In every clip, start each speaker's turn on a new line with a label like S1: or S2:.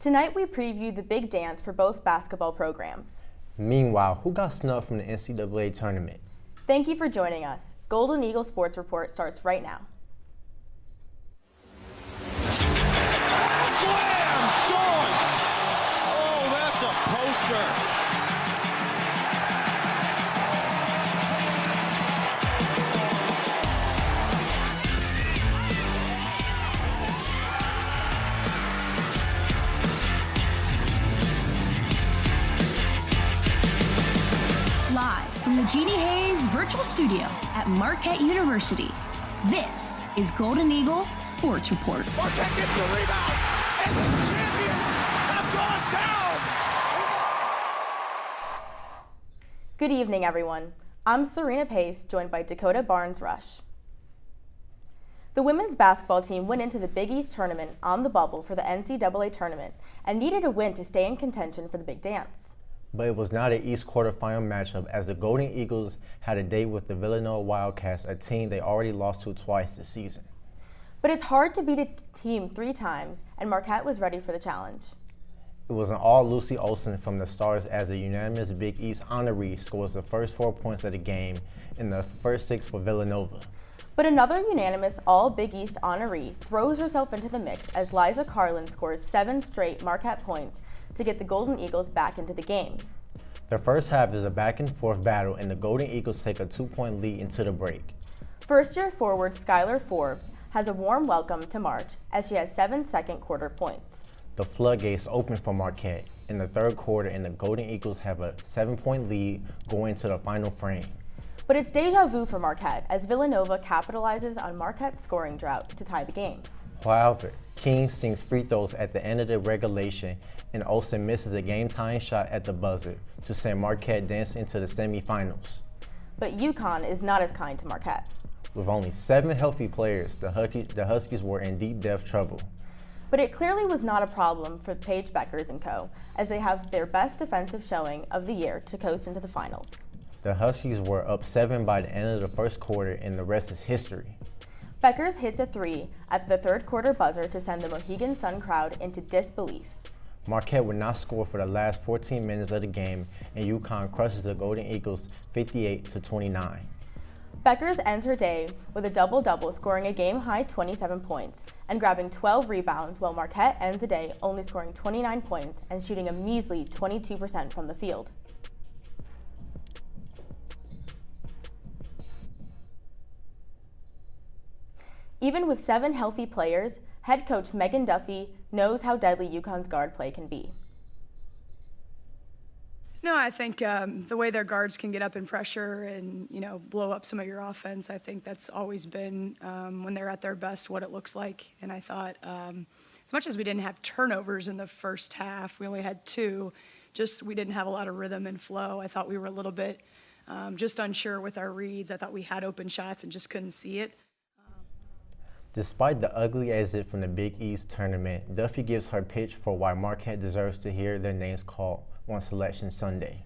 S1: Tonight we preview the big dance for both basketball programs.
S2: Meanwhile, who got snubbed from the NCAA Tournament?
S1: Thank you for joining us. Golden Eagle Sports Report starts right now.
S3: Slam! Dunk! Oh, that's a poster.
S4: Live from the Jeannie Hayes Virtual Studio at Marquette University, this is Golden Eagle Sports Report.
S3: Marquette gets the rebound, and the champions have gone down!
S1: Good evening, everyone. I'm Serena Pace, joined by Dakota Barnes-Rush. The women's basketball team went into the Big East tournament on the bubble for the NCAA tournament and needed a win to stay in contention for the big dance.
S2: But it was not an East quarterfinal matchup as the Golden Eagles had a date with the Villanova Wildcats, a team they already lost to twice this season.
S1: But it's hard to beat a team 3 times, and Marquette was ready for the challenge.
S2: It was an all Lucy Olsen from the Stars as a unanimous Big East honoree scores the first 4 points of the game and the first 6 for Villanova.
S1: But another unanimous all Big East honoree throws herself into the mix as Liza Carlin scores 7 straight Marquette points to get the Golden Eagles back into the game.
S2: The first half is a back-and-forth battle, and the Golden Eagles take a 2-point lead into the break.
S1: First-year forward Skylar Forbes has a warm welcome to March as she has 7 second-quarter points.
S2: The floodgates open for Marquette in the third quarter, and the Golden Eagles have a 7-point lead going into the final frame.
S1: But it's deja vu for Marquette as Villanova capitalizes on Marquette's scoring drought to tie the game.
S2: However, King sinks free throws at the end of the regulation, and Olsen misses a game-tying shot at the buzzer to send Marquette dancing into the semifinals.
S1: But UConn is not as kind to Marquette.
S2: With only 7 healthy players, the Huskies were in deep depth trouble.
S1: But it clearly was not a problem for Paige Bueckers and co., as they have their best defensive showing of the year to coast into the finals.
S2: The Huskies were up 7 by the end of the first quarter, and the rest is history.
S1: Bueckers hits a 3 at the third quarter buzzer to send the Mohegan Sun crowd into disbelief.
S2: Marquette would not score for the last 14 minutes of the game, and UConn crushes the Golden Eagles 58-29.
S1: Bueckers ends her day with a double-double, scoring a game-high 27 points and grabbing 12 rebounds, while Marquette ends the day only scoring 29 points and shooting a measly 22% from the field. Even with 7 healthy players, head coach Megan Duffy knows how deadly UConn's guard play can be.
S5: No, I think the way their guards can get up in pressure and, blow up some of your offense, I think that's always been, when they're at their best, what it looks like. And I thought, as much as we didn't have turnovers in the first half, we only had 2, we didn't have a lot of rhythm and flow. I thought we were a little bit just unsure with our reads. I thought we had open shots and just couldn't see it.
S2: Despite the ugly exit from the Big East tournament, Duffy gives her pitch for why Marquette deserves to hear their names called on Selection Sunday.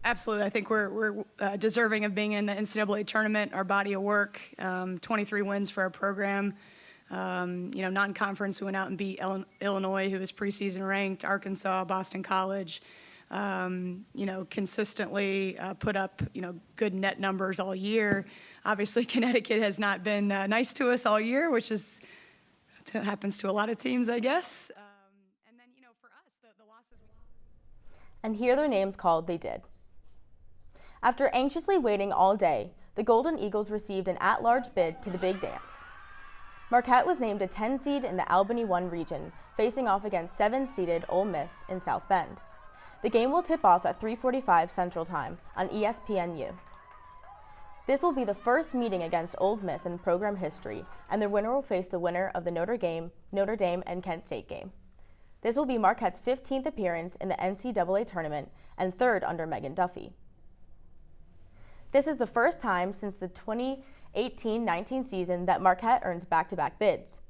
S5: Absolutely. I think we're deserving of being in the NCAA tournament. Our body of work, 23 wins for our program. Non-conference, we went out and beat Illinois, who was preseason ranked, Arkansas, Boston College. Consistently put up, good net numbers all year. Obviously, Connecticut has not been nice to us all year, which happens to a lot of teams, I guess. And then, for us, the losses.
S1: And hear their names called they did. After anxiously waiting all day, the Golden Eagles received an at-large bid to the big dance. Marquette was named a 10 seed in the Albany 1 region, facing off against 7-seeded Ole Miss in South Bend. The game will tip off at 3:45 Central Time on ESPNU. This will be the first meeting against Ole Miss in program history, and the winner will face the winner of the Notre Dame, and Kent State game. This will be Marquette's 15th appearance in the NCAA tournament and 3rd under Megan Duffy. This is the first time since the 2018-19 season that Marquette earns back-to-back bids.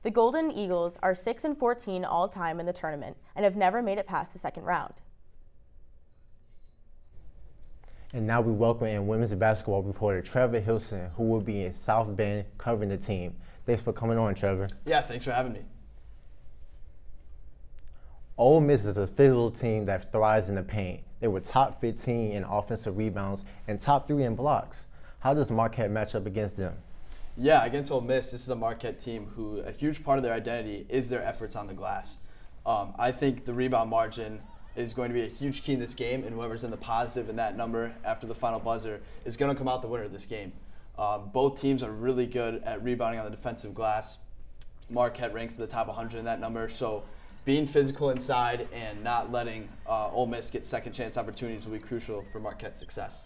S1: The Golden Eagles are 6-14 all-time in the tournament and have never made it past the second round.
S2: And now we welcome in women's basketball reporter Trevor Hilson, who will be in South Bend covering the team. Thanks for coming on, Trevor.
S6: Yeah, thanks for having me.
S2: Ole Miss is a physical team that thrives in the paint. They were top 15 in offensive rebounds and top 3 in blocks. How does Marquette match up against them?
S6: Yeah, against Ole Miss, this is a Marquette team who a huge part of their identity is their efforts on the glass. I think the rebound margin is going to be a huge key in this game, and whoever's in the positive in that number after the final buzzer is going to come out the winner of this game. Both teams are really good at rebounding on the defensive glass. Marquette ranks in the top 100 in that number, so being physical inside and not letting Ole Miss get second chance opportunities will be crucial for Marquette's success.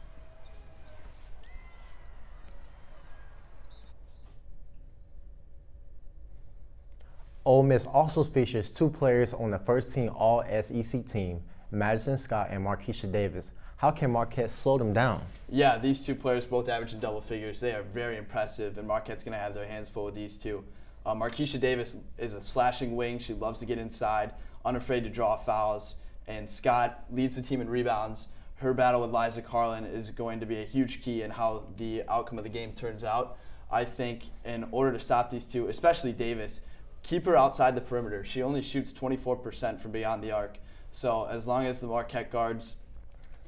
S2: Ole Miss also features 2 players on the first-team All-SEC team, Madison Scott and Marquesha Davis. How can Marquette slow them down?
S6: Yeah, these 2 players both average in double figures. They are very impressive, and Marquette's going to have their hands full with these 2. Marquesha Davis is a slashing wing. She loves to get inside, unafraid to draw fouls, and Scott leads the team in rebounds. Her battle with Liza Carlin is going to be a huge key in how the outcome of the game turns out. I think in order to stop these 2, especially Davis, keep her outside the perimeter. She only shoots 24% from beyond the arc. So as long as the Marquette guards,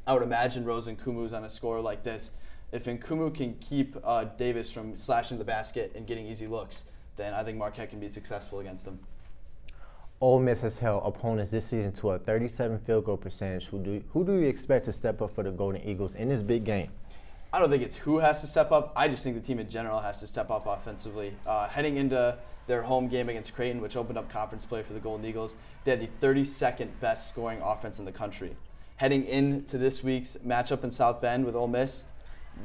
S6: I would imagine Rose Nkumu's on a score like this. If Nkumu can keep Davis from slashing the basket and getting easy looks, then I think Marquette can be successful against them.
S2: Ole Miss has held opponents this season to a 37 field goal percentage. Who do you expect to step up for the Golden Eagles in this big game?
S6: I don't think it's who has to step up. I just think the team in general has to step up offensively. Heading into their home game against Creighton, which opened up conference play for the Golden Eagles, they had the 32nd best scoring offense in the country. Heading into this week's matchup in South Bend with Ole Miss,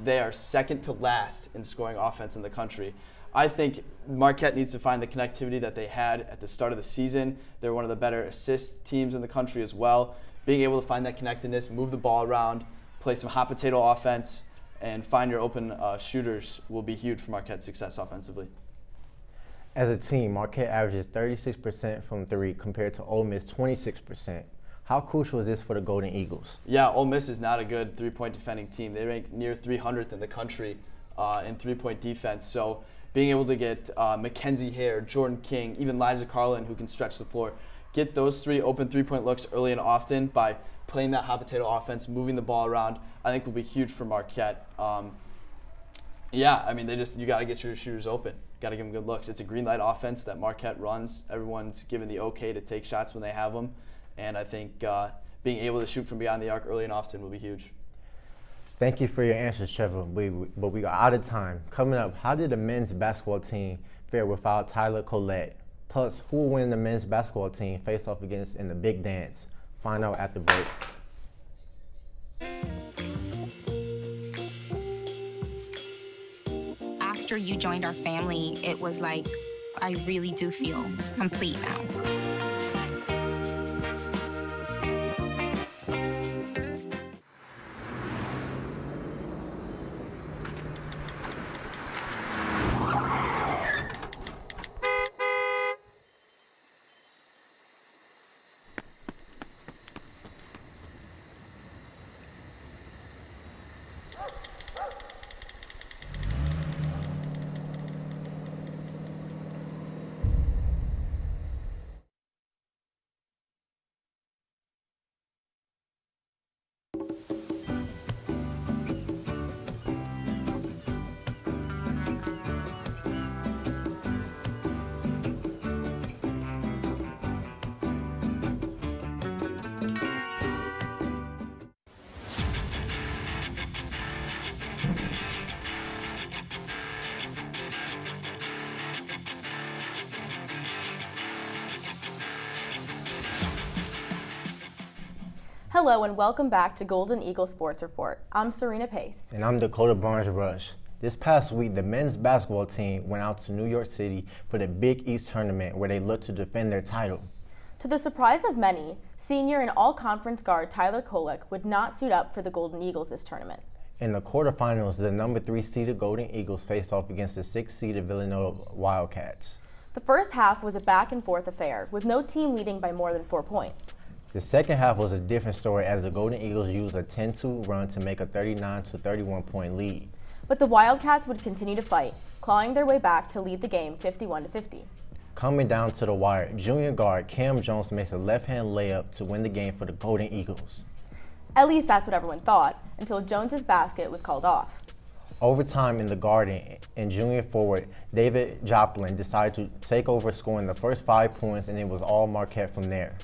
S6: they are second to last in scoring offense in the country. I think Marquette needs to find the connectivity that they had at the start of the season. They're one of the better assist teams in the country as well. Being able to find that connectedness, move the ball around, play some hot potato offense, and find your open shooters will be huge for Marquette's success offensively.
S2: As a team, Marquette averages 36% from 3 compared to Ole Miss 26%. How crucial is this for the Golden Eagles?
S6: Yeah, Ole Miss is not a good three-point defending team. They rank near 300th in the country in three-point defense. So being able to get Mackenzie Hare, Jordan King, even Liza Carlin, who can stretch the floor, get those 3 open three-point looks early and often by playing that hot potato offense, moving the ball around, I think will be huge for Marquette. Yeah, I mean, you got to get your shooters open. Got to give them good looks. It's a green light offense that Marquette runs. Everyone's given the okay to take shots when they have them. And I think being able to shoot from beyond the arc early and often will be huge.
S2: Thank you for your answers, Trevor, but we are out of time. Coming up, how did the men's basketball team fare without Tyler Collette? Plus, who will win the men's basketball team face off against in the big dance? Find out at the break.
S7: After you joined our family, it was like, I really do feel complete now.
S1: Hello and welcome back to Golden Eagle Sports Report. I'm Serena Pace.
S2: And I'm Dakota Barnes-Rush. This past week, the men's basketball team went out to New York City for the Big East Tournament where they looked to defend their title.
S1: To the surprise of many, senior and all-conference guard Tyler Kolek would not suit up for the Golden Eagles this tournament.
S2: In the quarterfinals, the number 3 seeded Golden Eagles faced off against the 6 seeded Villanova Wildcats.
S1: The first half was a back-and-forth affair, with no team leading by more than 4 points.
S2: The second half was a different story as the Golden Eagles used a 10-2 run to make a 39-31 point lead.
S1: But the Wildcats would continue to fight, clawing their way back to lead the game 51-50.
S2: Coming down to the wire, junior guard Cam Jones makes a left-hand layup to win the game for the Golden Eagles.
S1: At least that's what everyone thought, until Jones's basket was called off.
S2: Overtime in the Garden, and junior forward David Joplin decided to take over, scoring the first 5 points, and it was all Marquette from there.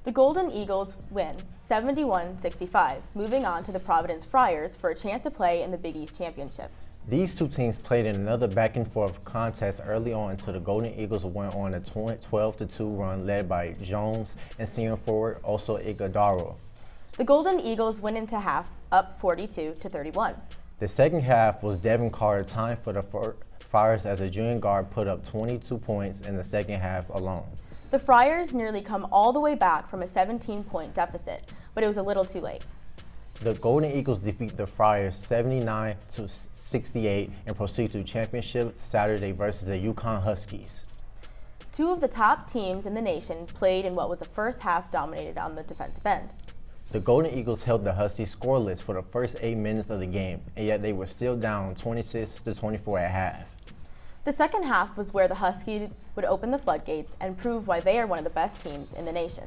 S1: The Golden Eagles win 71-65, moving on to the Providence Friars for a chance to play in the Big East Championship.
S2: These two teams played in another back-and-forth contest early on until the Golden Eagles went on a 12-2 run led by Jones and senior forward also Iguodaro.
S1: The Golden Eagles went into half up 42-31.
S2: The second half was Devin Carter time for the Friars as a junior guard put up 22 points in the second half alone.
S1: The Friars nearly come all the way back from a 17-point deficit, but it was a little too late.
S2: The Golden Eagles defeat the Friars 79-68 and proceed to championship Saturday versus the UConn Huskies.
S1: Two of the top teams in the nation played in what was a first half dominated on the defensive end.
S2: The Golden Eagles held the Huskies scoreless for the first 8 minutes of the game, and yet they were still down 26-24 at half.
S1: The second half was where the Huskies would open the floodgates and prove why they are one of the best teams in the nation.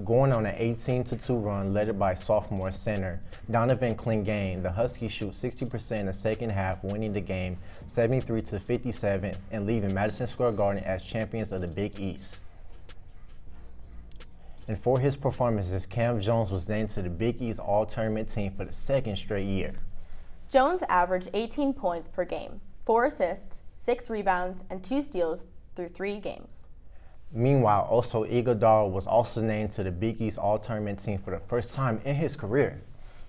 S2: Going on an 18-2 run led by sophomore center Donovan Clingan, the Huskies shoot 60% in the second half, winning the game 73-57 and leaving Madison Square Garden as champions of the Big East. And for his performances, Cam Jones was named to the Big East All-Tournament team for the second straight year.
S1: Jones averaged 18 points per game, 4 assists, 6 rebounds, and 2 steals through 3 games.
S2: Meanwhile, also Iguodaro was also named to the Big East All-Tournament team for the first time in his career.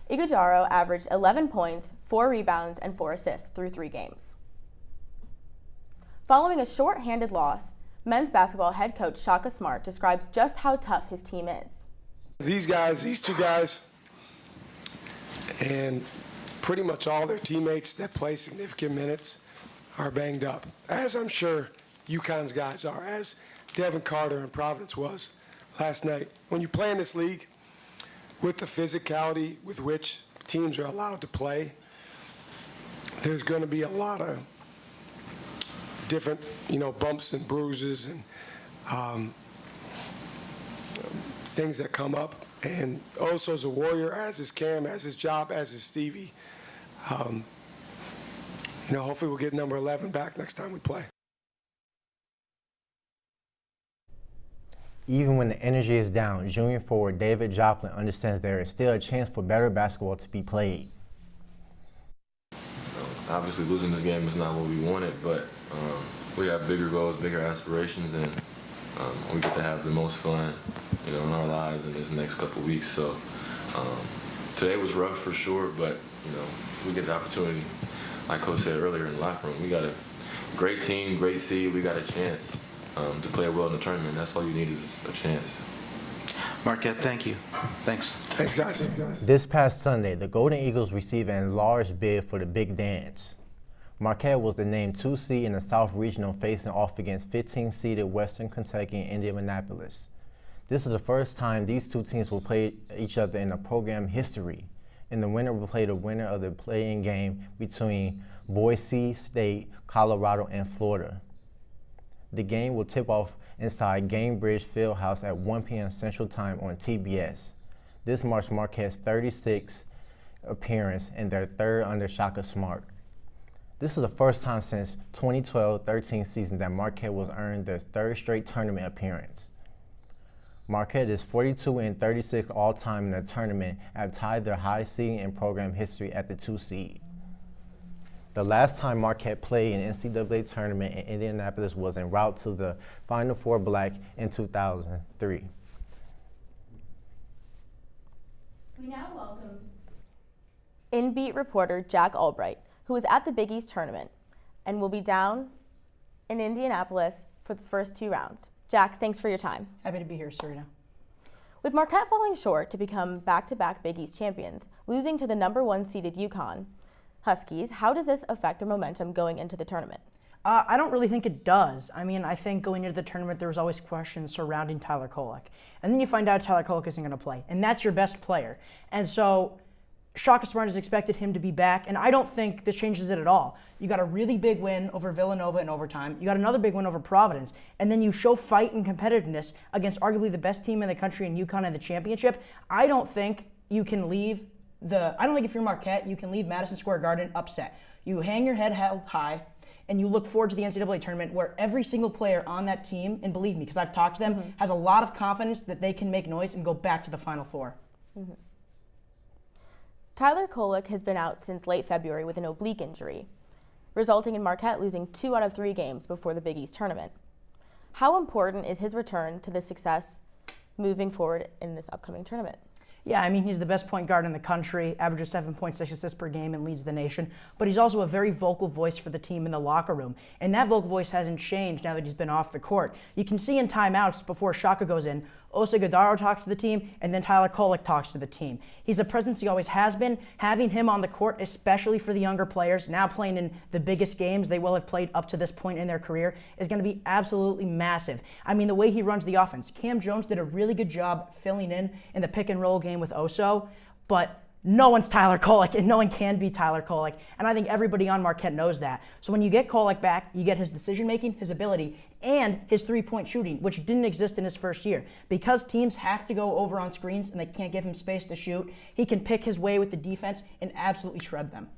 S1: Iguodaro averaged 11 points, 4 rebounds, and 4 assists through 3 games. Following a short-handed loss, men's basketball head coach Shaka Smart describes just how tough his team is.
S8: These two guys, and pretty much all their teammates that play significant minutes are banged up, as I'm sure UConn's guys are, as Devin Carter in Providence was last night. When you play in this league with the physicality with which teams are allowed to play, there's going to be a lot of different, bumps and bruises and things that come up. And also as a Warrior, as is Cam, as is Job, as is Stevie, hopefully we'll get number 11 back next time we play.
S2: Even when the energy is down, junior forward David Joplin understands there is still a chance for better basketball to be played.
S9: Obviously, losing this game is not what we wanted, but we have bigger goals, bigger aspirations, and we get to have the most fun, in our lives in this next couple of weeks. So today was rough for sure, but we get the opportunity, like Coach said earlier in the locker room. We got a great team, great seed. We got a chance to play well in the tournament. That's all you need is a chance.
S10: Marquette, thank you. Thanks.
S8: Thanks, guys.
S2: This past Sunday, the Golden Eagles received an enlarged bid for the Big Dance. Marquette was the named 2 seed in the South Regional, facing off against 15-seeded Western Kentucky and Indianapolis. This is the first time these two teams will play each other in the program history, and the winner will play the winner of the play-in game between Boise State, Colorado, and Florida. The game will tip off inside Gainbridge Fieldhouse at 1 p.m. Central Time on TBS. This marks Marquette's 36th appearance and their 3rd under Shaka Smart. This is the first time since 2012-13 season that Marquette was earned their 3rd straight tournament appearance. Marquette is 42-36 all-time in the tournament and have tied their high seeding in program history at the 2 seed. The last time Marquette played in NCAA Tournament in Indianapolis was en route to the Final Four Black in 2003.
S1: We now welcome in-beat reporter Jack Albright, who was at the Big East Tournament and will be down in Indianapolis for the first 2 rounds. Jack, thanks for your time.
S11: Happy to be here, Serena.
S1: With Marquette falling short to become back-to-back Big East champions, losing to the number 1 seeded UConn Huskies, how does this affect their momentum going into the tournament?
S11: I don't really think it does. I think going into the tournament, there was always questions surrounding Tyler Kolek. And then you find out Tyler Kolek isn't going to play, and that's your best player. And so Shaka Smart has expected him to be back, and I don't think this changes it at all. You got a really big win over Villanova in overtime. You got another big win over Providence, and then you show fight and competitiveness against arguably the best team in the country in UConn in the championship. I don't think you can leave I don't think if you're Marquette, you can leave Madison Square Garden upset. You hang your head held high, and you look forward to the NCAA tournament where every single player on that team, and believe me, because I've talked to them, has a lot of confidence that they can make noise and go back to the Final Four.
S1: Tyler Kolek has been out since late February with an oblique injury, resulting in Marquette losing 2 out of 3 games before the Big East tournament. How important is his return to the success moving forward in this upcoming tournament?
S11: Yeah, I mean, he's the best point guard in the country, averages 7.6 assists per game and leads the nation, but he's also a very vocal voice for the team in the locker room, and that vocal voice hasn't changed now that he's been off the court. You can see in timeouts before Shaka goes in, Osa Godaro talks to the team, and then Tyler Kolek talks to the team. He's a presence he always has been. Having him on the court, especially for the younger players, now playing in the biggest games they will have played up to this point in their career, is going to be absolutely massive. I mean, the way he runs the offense. Cam Jones did a really good job filling in the pick and roll game with Oso, but no one's Tyler Kolek, and no one can be Tyler Kolek, and I think everybody on Marquette knows that. So when you get Kolek back, you get his decision-making, his ability, and his three-point shooting, which didn't exist in his first year. Because teams have to go over on screens and they can't give him space to shoot, he can pick his way with the defense and absolutely shred them.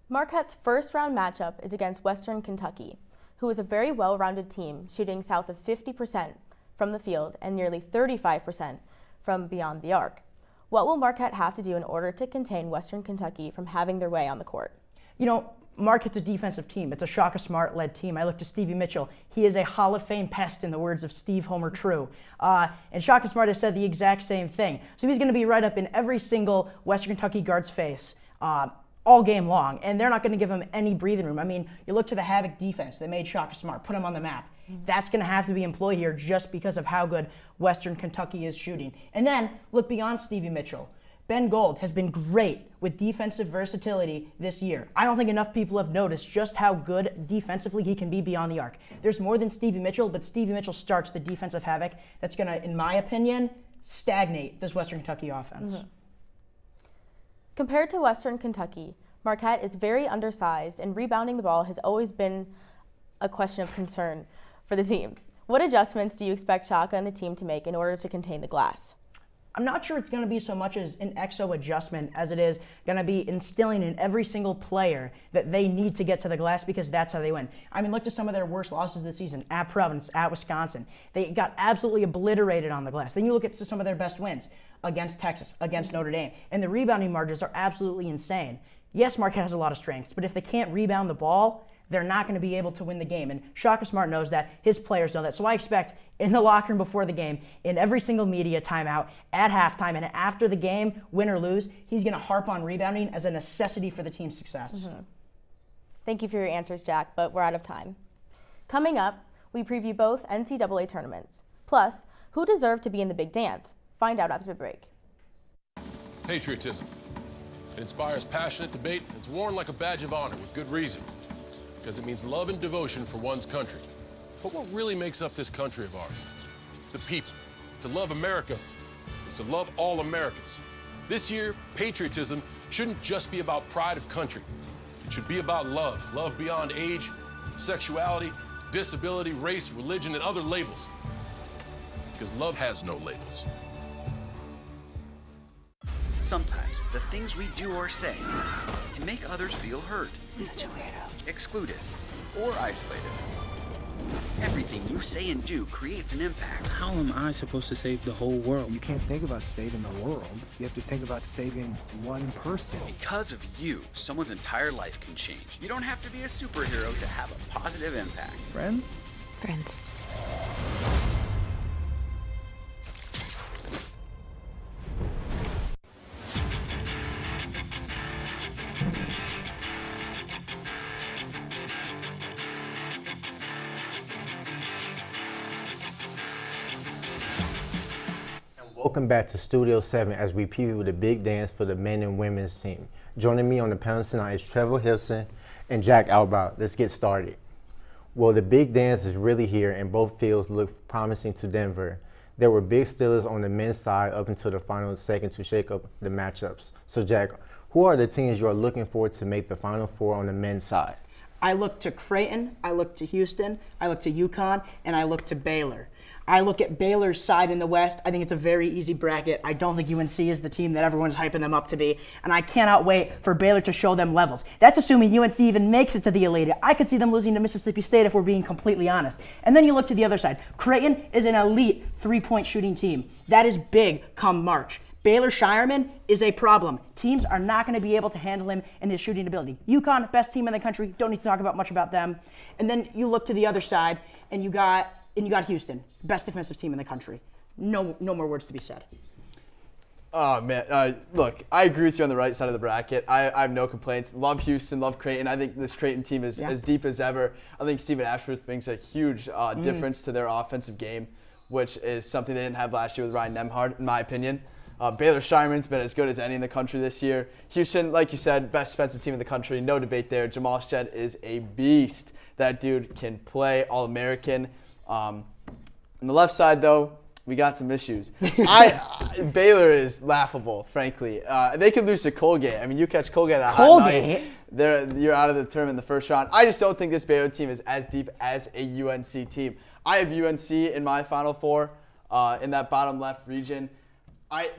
S1: Marquette's first-round matchup is against Western Kentucky, who is a very well-rounded team, shooting south of 50% from the field and nearly 35% from beyond the arc. What will Marquette have to do in order to contain Western Kentucky from having their way on the court?
S11: You know, Marquette's a defensive team. It's a Shaka Smart-led team. I look to Stevie Mitchell. He is a Hall of Fame pest, in the words of Steve Homer True. And Shaka Smart has said the exact same thing. So he's going to be right up in every single Western Kentucky guard's face all game long, and they're not going to give him any breathing room. I mean, you look to the Havoc defense that made Shaka Smart, put him on the map. That's going to have to be employed here just because of how good Western Kentucky is shooting. And then look beyond Stevie Mitchell. Ben Gold has been great with defensive versatility this year. I don't think enough people have noticed just how good defensively he can be beyond the arc. There's more than Stevie Mitchell, but Stevie Mitchell starts the defensive havoc that's going to, in my opinion, stagnate this Western Kentucky offense.
S1: Compared to Western Kentucky, Marquette is very undersized, and rebounding the ball has always been a question of concern for the team. What adjustments do you expect Shaka and the team to make in order to contain the glass?
S11: I'm not sure it's going to be so much as an EXO adjustment as it is going to be instilling in every single player that they need to get to the glass, because that's how they win. I mean, look to some of their worst losses this season, at Providence, at Wisconsin. They got absolutely obliterated on the glass. Then you look at some of their best wins against Texas, against Notre Dame, and the rebounding margins are absolutely insane. Yes, Marquette has a lot of strengths, but if they can't rebound the ball, they're not going to be able to win the game. And Shaka Smart knows that. His players know that. So I expect in the locker room before the game, in every single media timeout, at halftime, and after the game, win or lose, he's going to harp on rebounding as a necessity for the team's success.
S1: Thank you for your answers, Jack, but we're out of time. Coming up, we preview both NCAA tournaments. Plus, who deserved to be in the big dance? Find out after the break.
S12: Patriotism. It inspires passionate debate. It's worn like a badge of honor with good reason, because it means love and devotion for one's country. But what really makes up this country of ours? It's the people. To love America is to love all Americans. This year, patriotism shouldn't just be about pride of country. It should be about love. Love beyond age, sexuality, disability, race, religion, and other labels. Because love has no labels.
S13: Sometimes the things we do or say can make others feel hurt, excluded, or isolated. Everything you say and do creates an impact.
S14: How am I supposed to save the whole world?
S15: You can't think about saving the world. You have to think about saving one person.
S13: Because of you, someone's entire life can change. You don't have to be a superhero to have a positive impact.
S15: Friends?
S16: Friends.
S2: Welcome back to Studio 7 as we preview the big dance for the men and women's team. Joining me on the panel tonight is Trevor Hilson and Jack Albaugh. Let's get started. Well, the big dance is really here and both fields look promising to Denver. there were big Steelers on the men's side up until the final second to shake up the matchups. So, Jack, who are the teams you are looking for to make the Final Four on the men's side?
S11: I look to Creighton, I look to Houston, I look to UConn, and I look to Baylor. I look at Baylor's side in the West. I think it's a very easy bracket. I don't think UNC is the team that everyone's hyping them up to be, and I cannot wait for Baylor to show them levels. That's assuming UNC even makes it to the Elite Eight. I could see them losing to Mississippi State if we're being completely honest. And then you look to the other side. Creighton is an elite three-point shooting team. That is big come March. Baylor Shireman is a problem. Teams are not going to be able to handle him and his shooting ability. UConn, best team in the country. Don't need to talk about much about them. And then you look to the other side, and you got Houston, best defensive team in the country. No more words to be said.
S6: Oh, man. Look, I agree with you on the right side of the bracket. I have no complaints. Love Houston, love Creighton. I think this Creighton team is as deep as ever. I think Stephen Ashworth brings a huge difference to their offensive game, which is something they didn't have last year with Ryan Nembhard, in my opinion. Baylor Shireman's been as good as any in the country this year. Houston, like you said, best defensive team in the country. No debate there. Jamal Shed is a beast. That dude can play, All-American. On the left side, though, we got some issues. Baylor is laughable, frankly. They could lose to Colgate. I mean, you catch Colgate at a hot night, you're out of the tournament in the first round. I just don't think this Baylor team is as deep as a UNC team. I have UNC in my Final Four in that bottom left region.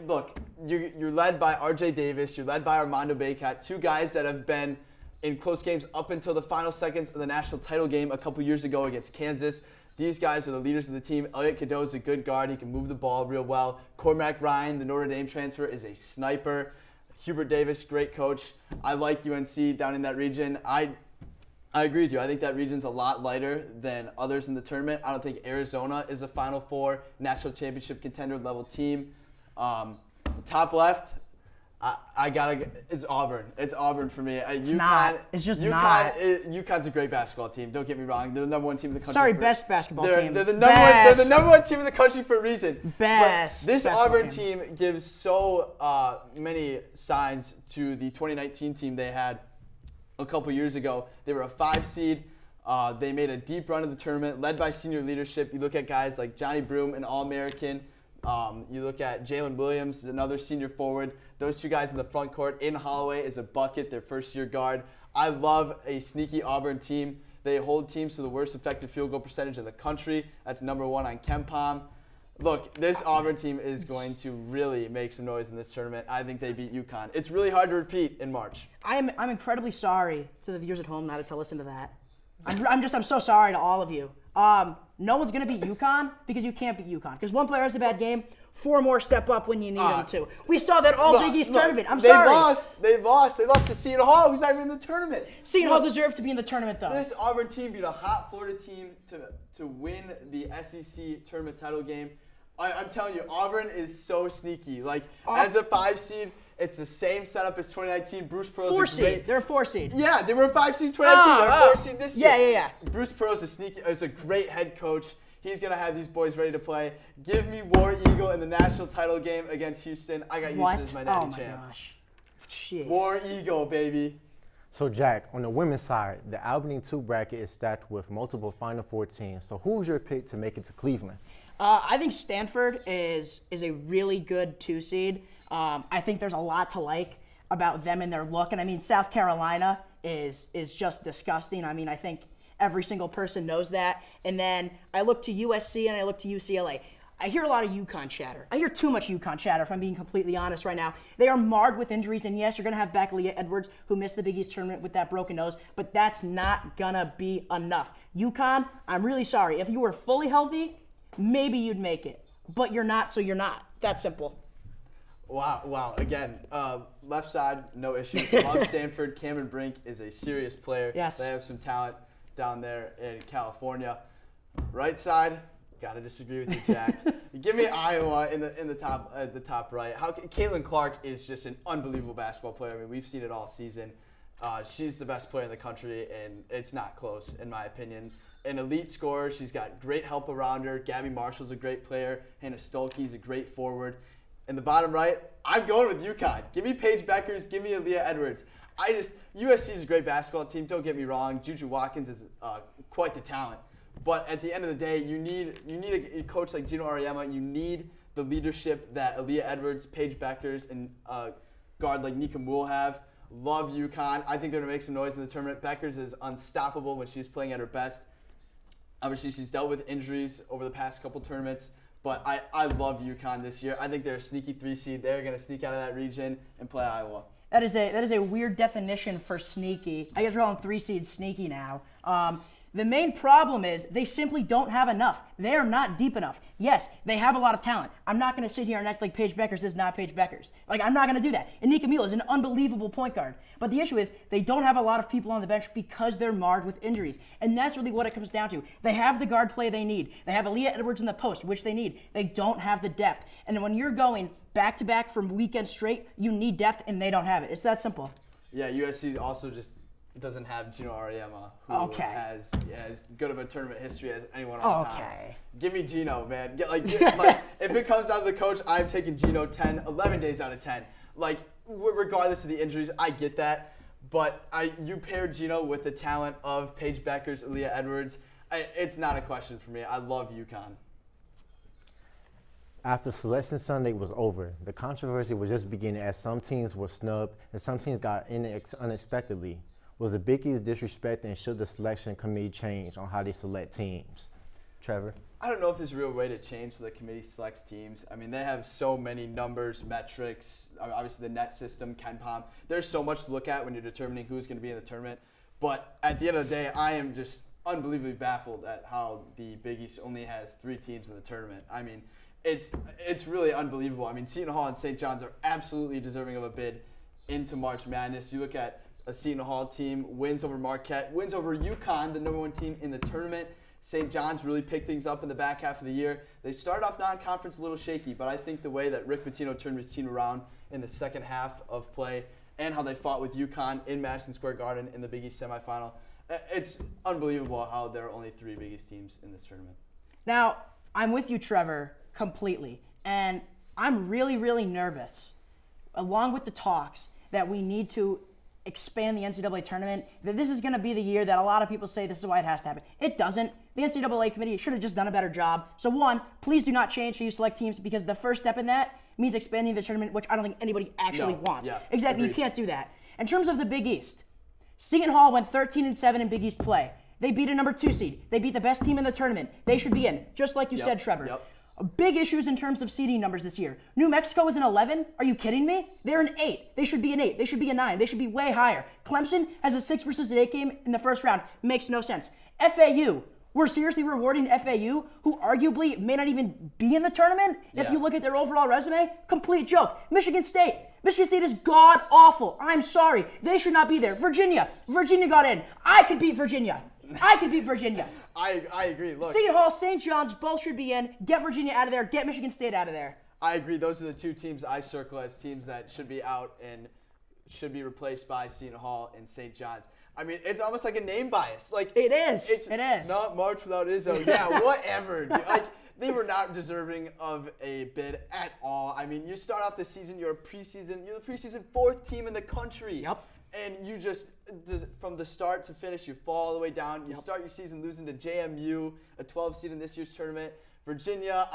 S6: Look, you're led by R.J. Davis. You're led by Armando Bacot, two guys that have been in close games up until the final seconds of the national title game a couple years ago against Kansas. These guys are the leaders of the team. Elliot Cadeau is a good guard. He can move the ball real well. Cormac Ryan, the Notre Dame transfer, is a sniper. Hubert Davis, great coach. I like UNC down in that region. I agree with you. I think that region's a lot lighter than others in the tournament. I don't think Arizona is a Final Four national championship contender level team. Top left, it's Auburn. It's Auburn for me.
S11: It's not. It's just not.
S6: UConn's a great basketball team. Don't get me wrong. They're the number one team in the country.
S11: Sorry, best basketball team.
S6: They're the number one team in the country for a reason.
S11: Best.
S6: But this Auburn team gives so many signs to the 2019 team they had a couple years ago. They were a 5 seed. They made a deep run of the tournament, led by senior leadership. You look at guys like Johnny Broome, an All-American. You look at Jalen Williams, another senior forward. Those two guys in the front court. Aiden Holloway is a bucket, their first-year guard. I love a sneaky Auburn team. They hold teams to the worst effective field goal percentage in the country. That's #1 on KenPom. Look, this Auburn team is going to really make some noise in this tournament. I think they beat UConn. It's really hard to repeat in March.
S11: I'm incredibly sorry to the viewers at home not to listen to that. I'm so sorry to all of you. No one's going to beat UConn because you can't beat UConn. Because one player has a bad game, 4 more step up when you need them to. We saw that all Big East tournament. I'm sorry.
S6: They've lost. They lost to Seton Hall, who's not even in the tournament.
S11: Seton Hall deserved to be in the tournament, though.
S6: This Auburn team beat a hot Florida team to win the SEC tournament title game. I'm telling you, Auburn is so sneaky. Like, as a 5 seed, it's the same setup as 2019. Bruce Pearl's
S11: 4 seed. They're a 4 seed.
S6: Yeah, they were a 5 seed 2019. They're a 4 seed this year.
S11: Yeah.
S6: Bruce Pearl's is a great head coach. He's going to have these boys ready to play. Give me War Eagle in the national title game against Houston. I got Houston as my natty champ.
S11: Oh, my gosh. Jeez.
S6: War Eagle, baby.
S2: So, Jack, on the women's side, the Albany 2 bracket is stacked with multiple Final Four teams. So who's your pick to make it to Cleveland?
S11: I think Stanford is a really good 2 seed. I think there's a lot to like about them and their look. And, I mean, South Carolina is just disgusting. I mean, I think every single person knows that. And then I look to USC and I look to UCLA. I hear a lot of UConn chatter. I hear too much UConn chatter, if I'm being completely honest right now. They are marred with injuries, and yes, you're going to have back Leah Edwards, who missed the Big East tournament with that broken nose, but that's not going to be enough. UConn, I'm really sorry. If you were fully healthy, maybe you'd make it. But you're not, so you're not. That's simple.
S6: Wow. Again, left side, no issues. Love Stanford. Cameron Brink is a serious player.
S11: Yes.
S6: They have some talent down there in California. Right side, gotta disagree with you, Jack. Give me Iowa in the top right. Caitlin Clark is just an unbelievable basketball player. I mean, we've seen it all season. She's the best player in the country, and it's not close, in my opinion. An elite scorer. She's got great help around her. Gabby Marshall's a great player. Hannah Stolke's a great forward. In the bottom right, I'm going with UConn. Give me Paige Beckers. Give me Aaliyah Edwards. USC is a great basketball team. Don't get me wrong. Juju Watkins is quite the talent. But at the end of the day, you need a coach like Gino Auriemma. You need the leadership that Aaliyah Edwards, Paige Beckers, and guard like Nika Moole have. Love UConn. I think they're going to make some noise in the tournament. Beckers is unstoppable when she's playing at her best. Obviously, she's dealt with injuries over the past couple tournaments. But I love UConn this year. I think they're a sneaky 3 seed. They're going to sneak out of that region and play Iowa.
S11: That is a weird definition for sneaky. I guess we're calling 3 seeds sneaky now. The main problem is they simply don't have enough. They are not deep enough. Yes, they have a lot of talent. I'm not going to sit here and act like Paige Beckers is not Paige Beckers. Like, I'm not going to do that. And Nika Moole is an unbelievable point guard. But the issue is they don't have a lot of people on the bench because they're marred with injuries. And that's really what it comes down to. They have the guard play they need. They have Aaliyah Edwards in the post, which they need. They don't have the depth. And when you're going back-to-back from weekends straight, you need depth, and they don't have it. It's that simple.
S6: Yeah, USC also just doesn't have Gino Auriemma, who has as good of a tournament history as anyone on time. Give me Gino, man. If it comes down to the coach, I'm taking Gino 11 days out of 10. Like, regardless of the injuries, I get that. But you pair Gino with the talent of Paige Beckers, Aaliyah Edwards. It's not a question for me. I love UConn.
S2: After Selection Sunday was over, the controversy was just beginning as some teams were snubbed and some teams got in unexpectedly. Was the Big East disrespected, and should the selection committee change on how they select teams? Trevor?
S6: I don't know if there's a real way to change how the committee selects teams. I mean, they have so many numbers, metrics, obviously the net system, KenPom. There's so much to look at when you're determining who's going to be in the tournament. But at the end of the day, I am just unbelievably baffled at how the Big East only has 3 teams in the tournament. I mean, it's really unbelievable. I mean, Seton Hall and St. John's are absolutely deserving of a bid into March Madness. You look at a Seton Hall team, wins over Marquette, wins over UConn, the #1 team in the tournament. St. John's really picked things up in the back half of the year. They started off non-conference a little shaky, but I think the way that Rick Pitino turned his team around in the second half of play and how they fought with UConn in Madison Square Garden in the Big East semifinal, it's unbelievable how there are only 3 Big East teams in this tournament.
S11: Now, I'm with you, Trevor, completely. And I'm really, really nervous, along with the talks, that we need to expand the NCAA tournament, that this is going to be the year that a lot of people say this is why it has to happen. It doesn't. The NCAA committee should have just done a better job. So 1, please do not change how you select teams, because the first step in that means expanding the tournament, which I don't think anybody actually wants.
S6: Yeah,
S11: exactly.
S6: agreed.
S11: You can't do that. In terms of the Big East, Seton Hall went 13-7 in Big East play. They beat a #2 seed. They beat the best team in the tournament. They should be in, just like you said, Trevor.
S6: Yep.
S11: Big issues in terms of seeding numbers this year. New Mexico is an 11. Are you kidding me? They're an 8. They should be an 8. They should be a 9. They should be way higher. Clemson has a 6 versus an 8 game in the first round. Makes no sense. FAU. We're seriously rewarding FAU, who arguably may not even be in the tournament. If you look at their overall resume, complete joke. Michigan State. Michigan State is god-awful. I'm sorry. They should not be there. Virginia. Virginia got in. I could beat Virginia. I agree. Look, Seton Hall, St. John's, both should be in. Get Virginia out of there. Get Michigan State out of there.
S6: I agree. Those are the 2 teams I circle as teams that should be out and should be replaced by Seton Hall and St. John's. I mean, it's almost like a name bias. Like
S11: it is.
S6: It's
S11: it is.
S6: Not March without Izzo. Yeah, whatever. Like, they were not deserving of a bid at all. I mean, you start off the season, you're the preseason 4th team in the country.
S11: Yep.
S6: And you just, from the start to finish, you fall all the way down. You start your season losing to JMU, a 12 seed in this year's tournament. Virginia,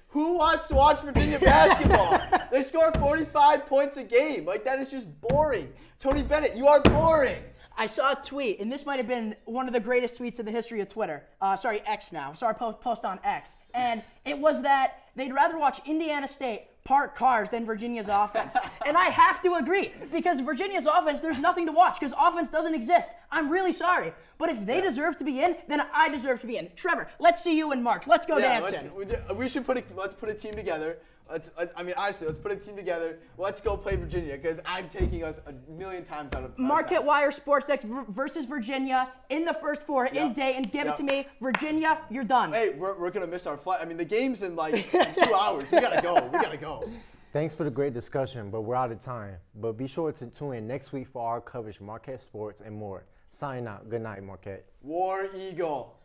S6: who wants to watch Virginia basketball? They score 45 points a game. Like, that is just boring. Tony Bennett, you are boring.
S11: I saw a tweet, and this might have been one of the greatest tweets in the history of Twitter. X now. Post on X. And it was that they'd rather watch Indiana State park cars than Virginia's offense. And I have to agree, because Virginia's offense, there's nothing to watch, because offense doesn't exist. I'm really sorry. But if they deserve to be in, then I deserve to be in. Trevor, let's see you in March. Let's go dancing.
S6: Let's put a team together. Honestly, let's put a team together. Let's go play Virginia, because I'm taking us a million times out of
S11: Marquette Wire Sports Deck versus Virginia in the first 4 in day, and give it to me. Virginia, you're done.
S6: Hey, we're going to miss our flight. I mean, the game's in 2 hours. We got to go.
S2: Thanks for the great discussion, but we're out of time. But be sure to tune in next week for our coverage of Marquette sports and more. Signing out. Good night, Marquette.
S6: War Eagle.